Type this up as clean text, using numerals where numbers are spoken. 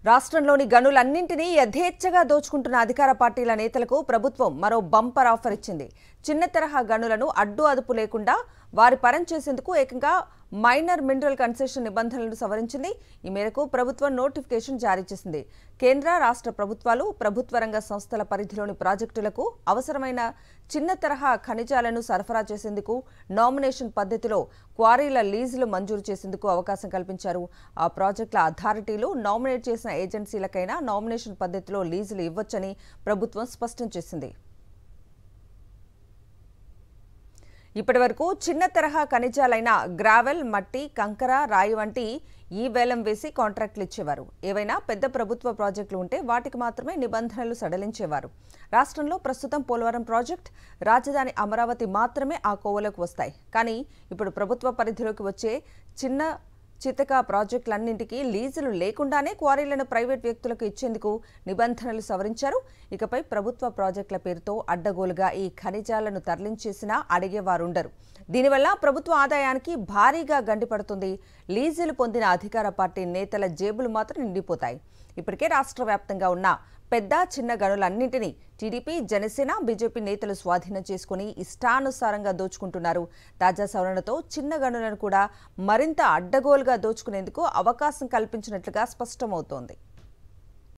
రాష్ట్రంలోని గనులన్నింటినీ యథేచ్ఛగా దోచుకుంటున్న అధికార పార్టీల నేతలకు ప్రభుత్వం మరో బంపర్ ఆఫర్ ఇచ్చింది. చిన్న తరహా గనులను అడ్డు అదుపు లేకుండా వారి పరం చేసేందుకు ఏకంగా మైనర్ మినరల్ కన్సెషన్ నిబంధనలను సవరించింది. ఈ మేరకు ప్రభుత్వం నోటిఫికేషన్ జారీ చేసింది. కేంద్ర రాష్ట్ర ప్రభుత్వాలు ప్రభుత్వ రంగ సంస్థల పరిధిలోని ప్రాజెక్టులకు అవసరమైన చిన్న తరహా ఖనిజాలను సరఫరా చేసేందుకు నామినేషన్ పద్ధతిలో క్వారీల లీజులు మంజూరు చేసేందుకు అవకాశం కల్పించారు. ఆ ప్రాజెక్టుల అథారిటీలు నామినేట్ చేసిన ఏజెన్సీలకైనా నామినేషన్ పద్ధతిలో లీజులు ఇవ్వొచ్చని ప్రభుత్వం స్పష్టం చేసింది. ఇప్పటివరకు చిన్న తరహా ఖనిజాలైన గ్రావెల్, మట్టి, కంకర, రాయి వంటి ఈ వేలం వేసి కాంట్రాక్టులు ఇచ్చేవారు. ఏవైనా పెద్ద ప్రభుత్వ ప్రాజెక్టులు ఉంటే వాటికి మాత్రమే నిబంధనలు సడలించేవారు. రాష్ట్రంలో ప్రస్తుతం పోలవరం ప్రాజెక్ట్, రాజధాని అమరావతి మాత్రమే ఆ కోవలోకి వస్తాయి. కానీ ఇప్పుడు ప్రభుత్వ పరిధిలోకి వచ్చే చిన్న చితక ప్రాజెక్టులన్నింటికీ లీజులు లేకుండానే క్వారీలను ప్రైవేట్ వ్యక్తులకు ఇచ్చేందుకు నిబంధనలు సవరించారు. ఇకపై ప్రభుత్వ ప్రాజెక్టుల పేరుతో అడ్డగోలుగా ఈ ఖనిజాలను తరలించేసినా అడిగేవారుండరు. దీనివల్ల ప్రభుత్వ ఆదాయానికి భారీగా గండిపడుతుంది. లీజులు పొందిన అధికార పార్టీ నేతల జేబులు మాత్రం నిండిపోతాయి. ఇప్పటికే రాష్ట్ర వ్యాప్తంగా ఉన్న పెద్ద చిన్న గనులన్నింటినీ టీడీపీ, జనసేన, బీజేపీ నేతలు స్వాధీనం చేసుకుని ఇష్టానుసారంగా దోచుకుంటున్నారు. తాజా సవరణతో చిన్న గనులను కూడా మరింత అడ్డగోలుగా దోచుకునేందుకు అవకాశం కల్పించినట్లుగా స్పష్టమవుతోంది.